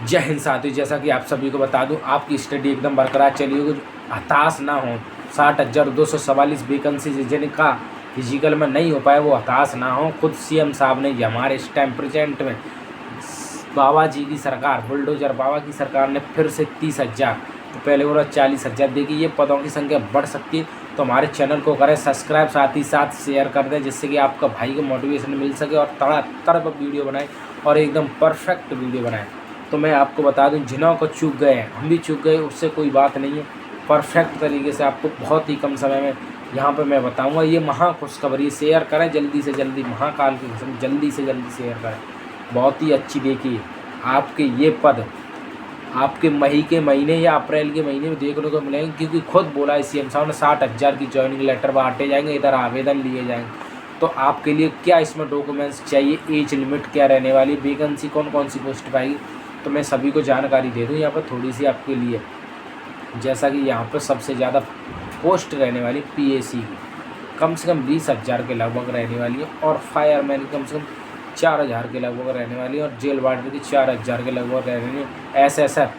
जय हिंद साथियों, जैसा कि आप सभी को बता दूं, आपकी स्टडी एकदम बरकरार चली होगी। हताश ना हो। 60,244 वैकेंसी जिनका फिजिकल में नहीं हो पाया वो हताश ना हो। खुद सीएम साहब ने हमारे इस टाइम प्रेजेंट में बाबा जी की सरकार, बुलडोजर बाबा की सरकार ने फिर से 30,000, तो पहले वो 40,000 देगी। ये पदों की संख्या बढ़ सकती है, तो हमारे चैनल को करें सब्सक्राइब, साथ ही साथ शेयर कर दें, जिससे कि आपका भाई को मोटिवेशन मिल सके और तड़ातड़ वीडियो बनाए और एकदम परफेक्ट वीडियो बनाए। तो मैं आपको बता दूं, जिन्हों को चूक गए हैं, हम भी चूक गए, उससे कोई बात नहीं है। परफेक्ट तरीके से आपको बहुत ही कम समय में यहाँ पे मैं बताऊंगा। ये महा खुशखबरी, शेयर करें जल्दी से जल्दी, महाकाल की कसम जल्दी से जल्दी शेयर करें। बहुत ही अच्छी देखिए, आपके ये पद आपके मई के महीने या अप्रैल के महीने में देखने को मिलेंगे, क्योंकि खुद बोला है सीएम साहब ने 60,000 की ज्वाइनिंग लेटर बांटे जाएंगे, इधर आवेदन लिए जाएंगे। तो आपके लिए क्या इसमें डॉक्यूमेंट्स चाहिए, एज लिमिट क्या रहने वाली, वैकेंसी कौन कौन सी पोस्ट पाएगी, तो मैं सभी को जानकारी दे दूं यहाँ पर थोड़ी सी आपके लिए। जैसा कि यहाँ पर सबसे ज़्यादा पोस्ट रहने वाली पीएसी की कम से कम 20,000 के लगभग रहने वाली है, और फायरमैन की कम से कम 4,000 के लगभग रहने वाली है, और जेल वार्डर की 4,000 के लगभग रहने वाली है। एसएसएफ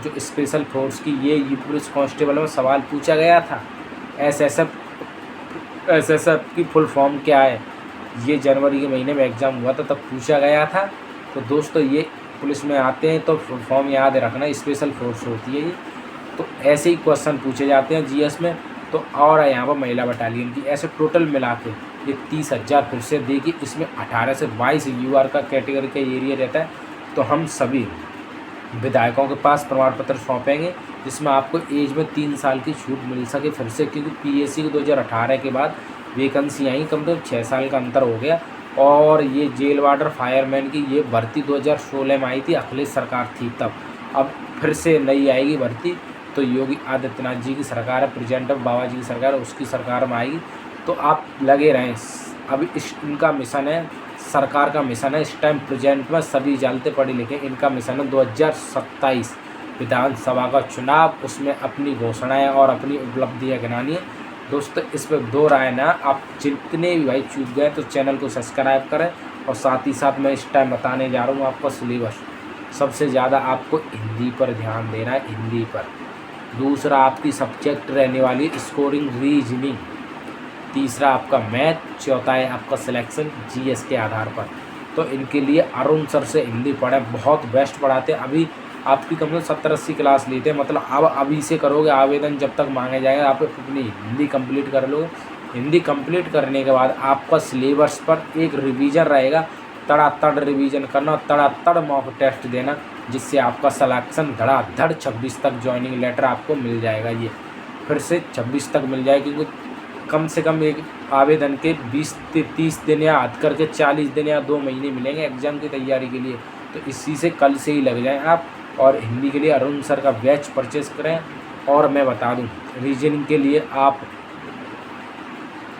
जो स्पेशल फोर्स की, ये पुलिस कांस्टेबल में सवाल पूछा गया था। एसएसएफ की फुल फॉर्म क्या है, ये जनवरी के महीने में एग्ज़ाम हुआ था तब पूछा गया था। तो दोस्तों ये पुलिस में आते हैं तो फुल फॉर्म याद रखना, स्पेशल फोर्स होती है ये। तो ऐसे ही क्वेश्चन पूछे जाते हैं जीएस में। तो और यहाँ पर महिला बटालियन की, ऐसे टोटल मिला के ये 30,000 फिर से देगी। इसमें 18 से 22 यूआर का कैटेगरी का एरिया रहता है। तो हम सभी विधायकों के पास प्रमाण पत्र सौंपेंगे, जिसमें आपको एज में 3 साल की छूट मिल सके फिर से, क्योंकि पीएससी को 2018 के बाद वैकेंसी आई, कम से कम 6 साल का अंतर हो गया। और ये जेल वार्डर फायरमैन की ये भर्ती 2016 में आई थी, अखिलेश सरकार थी तब। अब फिर से नई आएगी भर्ती, तो योगी आदित्यनाथ जी की सरकार है, प्रेजेंट बाबा जी की सरकार है, उसकी सरकार में आएगी। तो आप लगे रहें। अभी इनका मिशन है, सरकार का मिशन है इस टाइम प्रेजेंट में, सभी जानते पढ़े लिखे, इनका मिशन है 2027 विधानसभा का चुनाव, उसमें अपनी घोषणाएं और अपनी उपलब्धियां गिनानी है। दोस्तों इस पर दो राय ना, आप जितने भी भाई चूक गए तो चैनल को सब्सक्राइब करें, और साथ ही साथ मैं इस टाइम बताने जा रहा हूँ आपका सिलेबस। सबसे ज़्यादा आपको हिंदी पर ध्यान देना है, हिंदी पर। दूसरा आपकी सब्जेक्ट रहने वाली स्कोरिंग रीजनिंग। तीसरा आपका मैथ। चौथा है आपका सिलेक्शन जीएस के आधार पर। तो इनके लिए अरुण सर से हिंदी पढ़ें, बहुत बेस्ट पढ़ाते हैं। अभी आपकी कम से कम 70-80 क्लास लेते हैं, मतलब अब अभी से करोगे आवेदन, जब तक मांगे जाएंगे आप अपनी हिंदी कंप्लीट कर लोगे। हिंदी कंप्लीट करने के बाद आपका सिलेबस पर एक रिवीजन रहेगा, तड़ातड़ रिवीजन करना और तड़ातड़ मॉक टेस्ट देना, जिससे आपका सिलेक्शन धड़ाधड़ 26 तक ज्वाइनिंग लेटर आपको मिल जाएगा। ये फिर से 26 तक मिल जाएगा, क्योंकि कम से कम एक आवेदन के 20 से 30 दिन या हद करके 40 दिन या 2 महीने मिलेंगे एग्ज़ाम की तैयारी के लिए। तो इसी से कल से ही लग जाएं आप, और हिंदी के लिए अरुण सर का बैच परचेज़ करें। और मैं बता दूं, रीजनिंग के लिए आप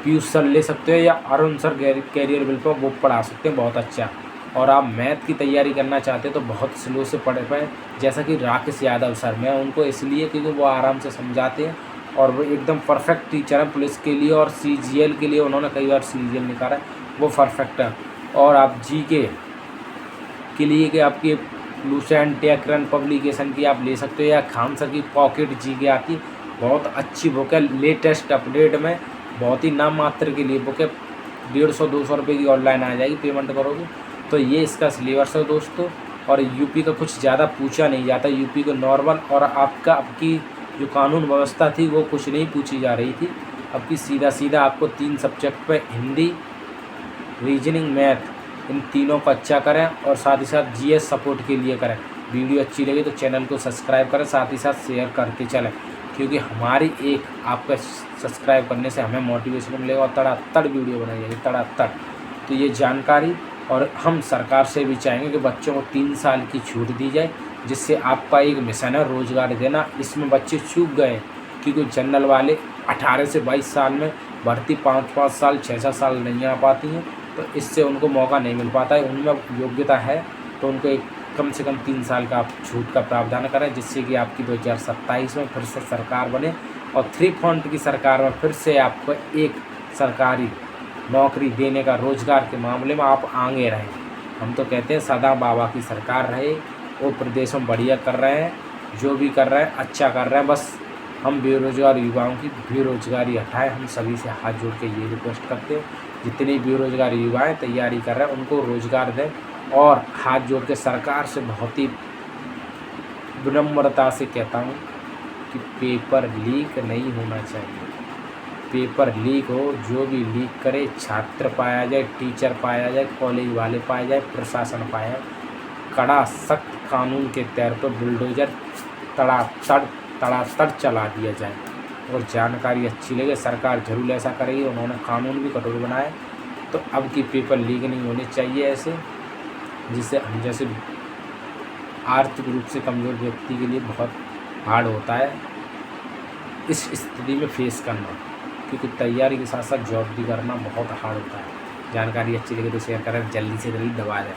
पीयूष सर ले सकते हो, या अरुण सर कैरियर बिल पर वो पढ़ा सकते हैं, बहुत अच्छा। और आप मैथ की तैयारी करना चाहते हैं तो बहुत स्लो से पढ़ पाएँ, जैसा कि राकेश यादव सर, मैं उनको इसलिए क्योंकि वो आराम से समझाते हैं और वो एकदम परफेक्ट टीचर है पुलिस के लिए, और सीजीएल के लिए उन्होंने कई बार सीजीएल निकाला है, वो परफेक्ट है। और आप जीके के लिए कि आपकी लूसेंट या करंट पब्लिकेशन की आप ले सकते हो, या खान सर की पॉकेट जीके आती है, बहुत अच्छी बुक है, लेटेस्ट अपडेट में, बहुत ही नाम मात्र के लिए बुक है। 150-200 रुपये की ऑनलाइन आ जाएगी, पेमेंट करोगे तो। ये इसका सिलेबस है दोस्तों। और यूपी का कुछ ज़्यादा पूछा नहीं जाता, यूपी को नॉर्मल, और आपकी जो कानून व्यवस्था थी वो कुछ नहीं पूछी जा रही थी। अब की सीधा आपको 3 सब्जेक्ट पे हिंदी, रीजनिंग, मैथ, इन तीनों को अच्छा करें, और साथ ही साथ जीएस सपोर्ट के लिए करें। वीडियो अच्छी लगी तो चैनल को सब्सक्राइब करें, साथ ही साथ शेयर करते चलें, क्योंकि हमारी एक आपका सब्सक्राइब करने से हमें मोटिवेशन मिलेगा, और तड़ातड़ वीडियो बनाई जाएगी, तड़ातड़। तो ये जानकारी, और हम सरकार से भी चाहेंगे कि बच्चों को 3 साल की छूट दी जाए, जिससे आपका एक मिशन है रोज़गार देना। इसमें बच्चे चूक गए, क्योंकि जनरल वाले 18 से 22 साल में भर्ती 5-5 साल 6-6 साल नहीं आ पाती हैं, तो इससे उनको मौका नहीं मिल पाता है। उनमें योग्यता है तो उनको एक कम से कम 3 साल का आप छूट का प्रावधान करें, जिससे कि आपकी 2027 में फिर से सरकार बने, और 3 फ्रंट की सरकार में फिर से आपको एक सरकारी नौकरी देने का, रोज़गार के मामले में आप आगे रहें। हम तो कहते हैं सदा बाबा की सरकार रहे, वो प्रदेश में बढ़िया कर रहे हैं, जो भी कर रहे हैं अच्छा कर रहे हैं। बस हम बेरोजगार युवाओं की बेरोजगारी हटाएं, हम सभी से हाथ जोड़ के ये रिक्वेस्ट करते हैं। जितने बेरोजगार युवाएं तैयारी कर रहे हैं उनको रोजगार दें, और हाथ जोड़ के सरकार से बहुत ही विनम्रता से कहता हूँ कि पेपर लीक नहीं होना चाहिए। पेपर लीक हो, जो भी लीक करे छात्र पाया जाए, टीचर पाया जाए, कॉलेज वाले पाए जाए, प्रशासन पाया जाए, कड़ा सख्त कानून के तौर पर बुलडोजर तड़ातड़ चला दिया जाए। और जानकारी अच्छी लगे सरकार जरूर ऐसा करेगी। उन्होंने कानून भी कठोर बनाए, तो अब की पेपर लीक नहीं होने चाहिए ऐसे, जिससे हम जैसे आर्थिक रूप से कमज़ोर व्यक्ति के लिए बहुत हार्ड होता है इस स्थिति में फेस करना, क्योंकि तैयारी के साथ साथ जॉब भी करना बहुत हार्ड होता है। जानकारी अच्छी लगे तो शेयर करें, जल्दी से जल्दी दबा दें।